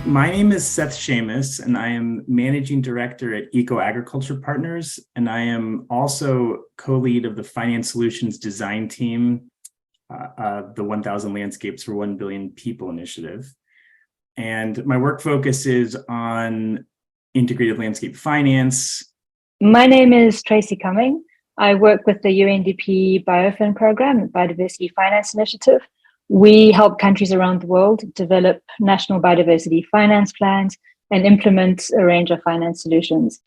My name is Seth Shames, and I am Managing Director at Eco Agriculture Partners, and I am also co-lead of the Finance Solutions Design Team, the 1,000 Landscapes for 1 Billion People initiative. And my work focus is on integrated landscape finance. My name is Tracey Cumming. I work with the UNDP BIOFIN program, Biodiversity Finance Initiative. We help countries around the world develop national biodiversity finance plans and implement a range of finance solutions.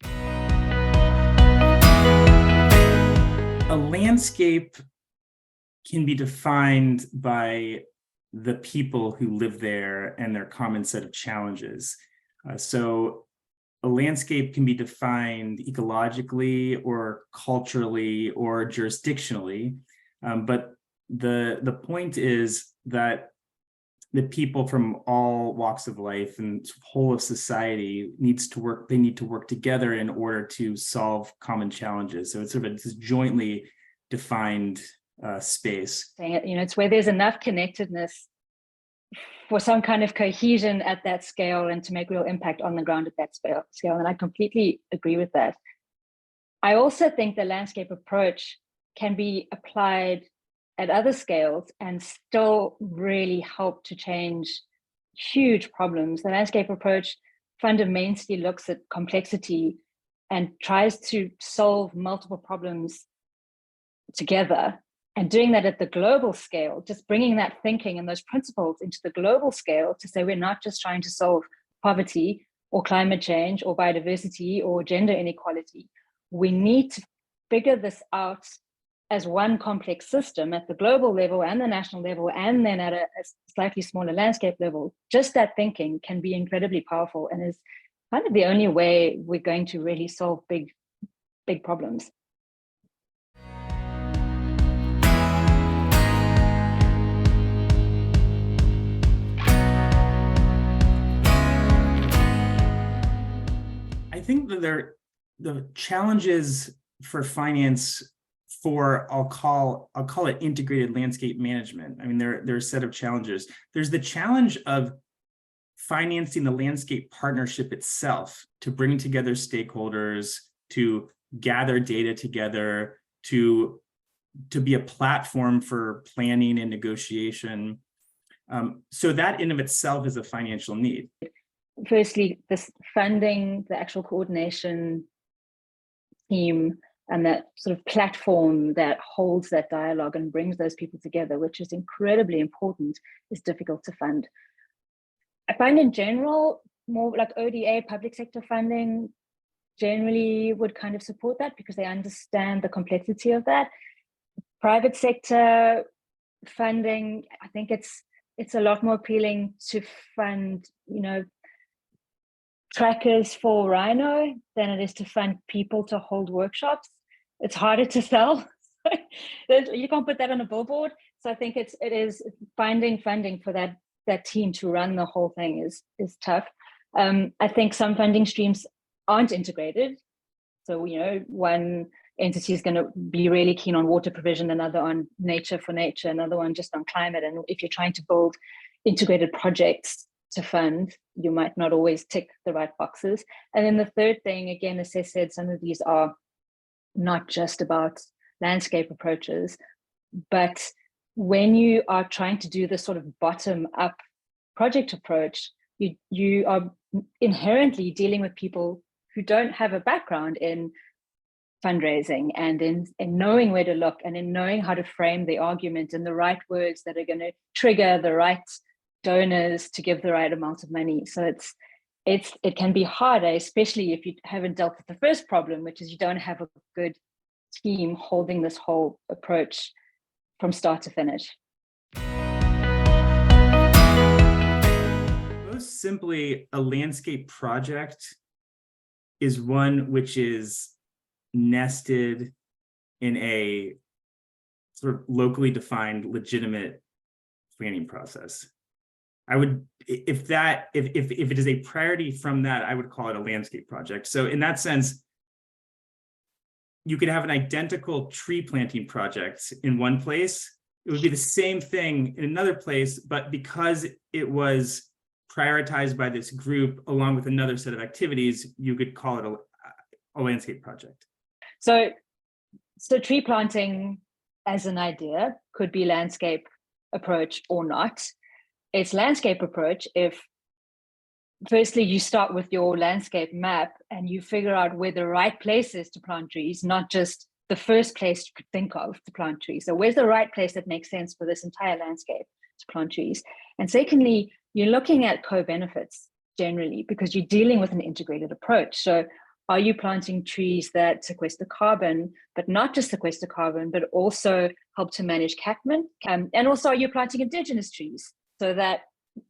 A landscape can be defined by the people who live there and their common set of challenges. So a landscape can be defined ecologically or culturally or jurisdictionally, but the point is that the people from all walks of life and whole of society need to work together in order to solve common challenges. So it's sort of this jointly defined space. It's where there's enough connectedness for some kind of cohesion at that scale and to make real impact on the ground at that scale. And I completely agree with that. I also think the landscape approach can be applied at other scales and still really help to change huge problems. The landscape approach fundamentally looks at complexity and tries to solve multiple problems together. And doing that at the global scale, just bringing that thinking and those principles into the global scale to say we're not just trying to solve poverty or climate change or biodiversity or gender inequality. We need to figure this out as one complex system at the global level and the national level, and then at a slightly smaller landscape level. Just that thinking can be incredibly powerful and is kind of the only way we're going to really solve big problems. I think that the challenges for finance I'll call it integrated landscape management. I mean, there are a set of challenges. There's the challenge of financing the landscape partnership itself, to bring together stakeholders, to gather data together, to be a platform for planning and negotiation. So that in of itself is a financial need. Firstly, this funding, the actual coordination team, and that sort of platform that holds that dialogue and brings those people together, which is incredibly important, is difficult to fund. I find in general, more like ODA, public sector funding, generally would kind of support that because they understand the complexity of that. Private sector funding, I think it's a lot more appealing to fund, trackers for rhino than it is to fund people to hold workshops. It's harder to sell. You can't put that on a billboard. So I think it is finding funding for that team to run the whole thing is tough. I think some funding streams aren't integrated. So, one entity is going to be really keen on water provision, another on nature for nature, another one just on climate. And if you're trying to build integrated projects to fund, you might not always tick the right boxes. And then the third thing, again, as Seth said, some of these are not just about landscape approaches, but when you are trying to do this sort of bottom-up project approach, you are inherently dealing with people who don't have a background in fundraising and in knowing where to look and in knowing how to frame the argument and the right words that are going to trigger the right donors to give the right amount of money. So it can be harder, especially if you haven't dealt with the first problem, which is you don't have a good team holding this whole approach from start to finish. Most simply, a landscape project is one which is nested in a sort of locally defined, legitimate planning process. I would, if it is a priority from that, I would call it a landscape project. So in that sense, you could have an identical tree planting project in one place. It would be the same thing in another place, but because it was prioritized by this group along with another set of activities, you could call it a landscape project. So tree planting as an idea could be landscape approach or not. It's landscape approach if firstly you start with your landscape map and you figure out where the right place is to plant trees, not just the first place you could think of to plant trees. So where's the right place that makes sense for this entire landscape to plant trees? And secondly, you're looking at co-benefits generally because you're dealing with an integrated approach. So are you planting trees that sequester carbon, but not just sequester carbon, but also help to manage catchment? And also, are you planting indigenous trees so that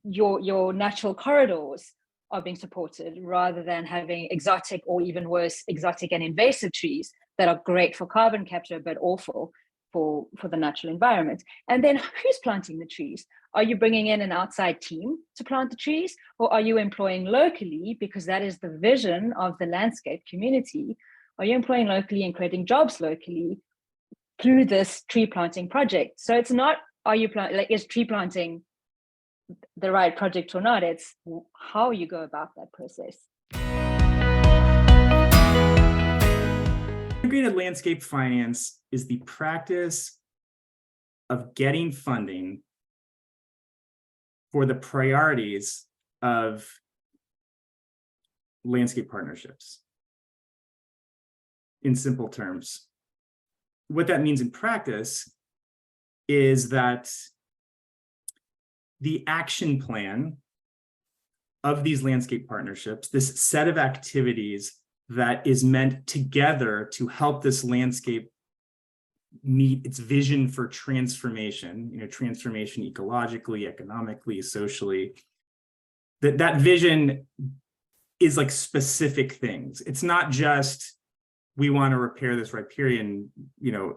your natural corridors are being supported rather than having exotic or even worse, exotic and invasive trees that are great for carbon capture, but awful for the natural environment? And then who's planting the trees? Are you bringing in an outside team to plant the trees, or are you employing locally because that is the vision of the landscape community? Are you employing locally and creating jobs locally through this tree planting project? So it's not, is tree planting the right project or not? It's how you go about that process. Integrated landscape finance is the practice of getting funding for the priorities of landscape partnerships. In simple terms, what that means in practice is that the action plan of these landscape partnerships, this set of activities that is meant together to help this landscape meet its vision for transformation, transformation ecologically, economically, socially, that vision is like specific things. It's not just, we want to repair this riparian,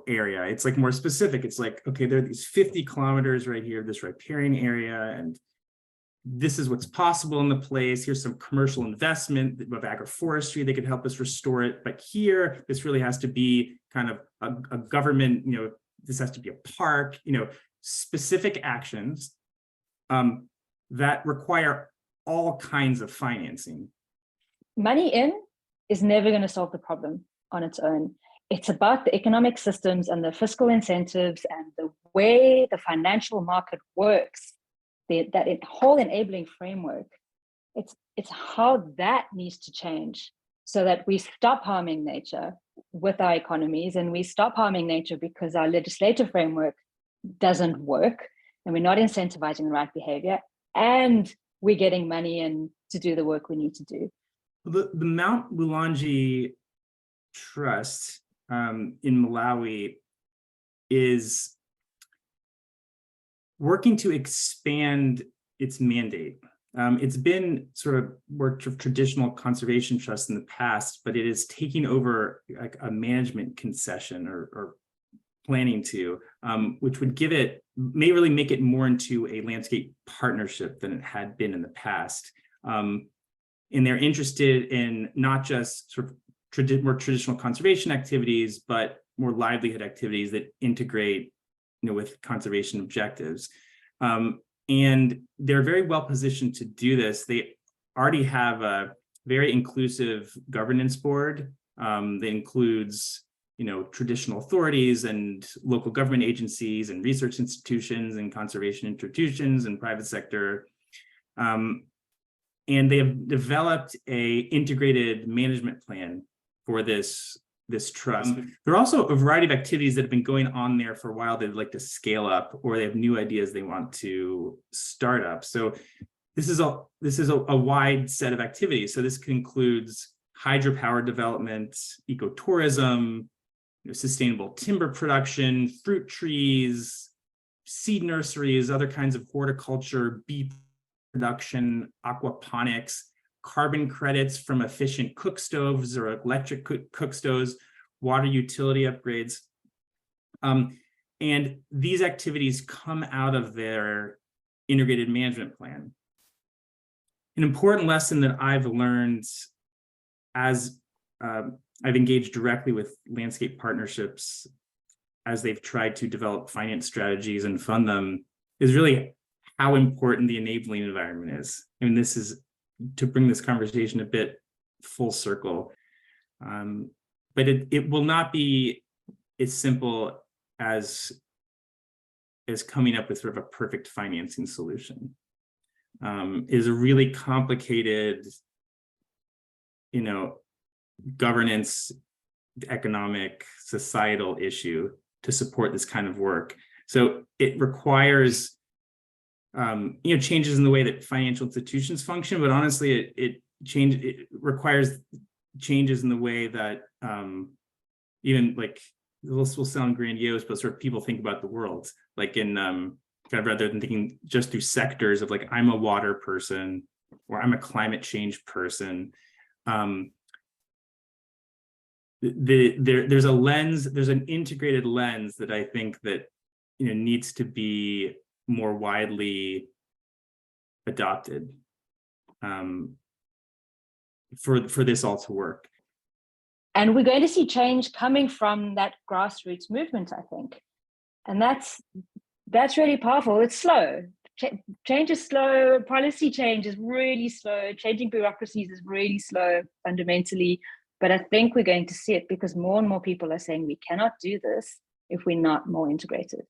area. It's like more specific. It's like, okay, there are these 50 kilometers right here, this riparian area, and this is what's possible in the place. Here's some commercial investment of agroforestry that could help us restore it. But here, this really has to be kind of a government, this has to be a park, specific actions that require all kinds of financing. Money in is never going to solve the problem on its own. It's about the economic systems and the fiscal incentives and the way the financial market works. That whole enabling framework, it's how that needs to change so that we stop harming nature with our economies, and we stop harming nature because our legislative framework doesn't work and we're not incentivizing the right behavior, and we're getting money in to do the work we need to do. The Mount Lulanji Trust in Malawi is working to expand its mandate. It's been sort of worked with traditional conservation trusts in the past, but it is taking over like a management concession or planning to, which would may really make it more into a landscape partnership than it had been in the past. And they're interested in not just sort of more traditional conservation activities, but more livelihood activities that integrate with conservation objectives. And they're very well positioned to do this. They already have a very inclusive governance board that includes, traditional authorities and local government agencies and research institutions and conservation institutions and private sector. And they have developed a integrated management plan for this trust. There are also a variety of activities that have been going on there for a while that they'd like to scale up, or they have new ideas they want to start up. So this is a wide set of activities. So this includes hydropower development, ecotourism, sustainable timber production, fruit trees, seed nurseries, other kinds of horticulture, bee production, aquaponics, carbon credits from efficient cook stoves or electric cook stoves, water utility upgrades. And these activities come out of their integrated management plan. An important lesson that I've learned as I've engaged directly with landscape partnerships as they've tried to develop finance strategies and fund them is really how important the enabling environment is. and this is to bring this conversation a bit full circle, but it will not be as simple as coming up with sort of a perfect financing solution. Is a really complicated, governance, economic, societal issue to support this kind of work. So it requires, changes in the way that financial institutions function, but honestly, it requires changes in the way that even like, this will sound grandiose, but sort of people think about the world, like in kind of rather than thinking just through sectors of like, I'm a water person or I'm a climate change person. There's a lens, there's an integrated lens that I think that needs to be more widely adopted for this all to work. And we're going to see change coming from that grassroots movement, I think. And that's really powerful. It's slow. Change is slow. Policy change is really slow. Changing bureaucracies is really slow fundamentally. But I think we're going to see it because more and more people are saying we cannot do this if we're not more integrated.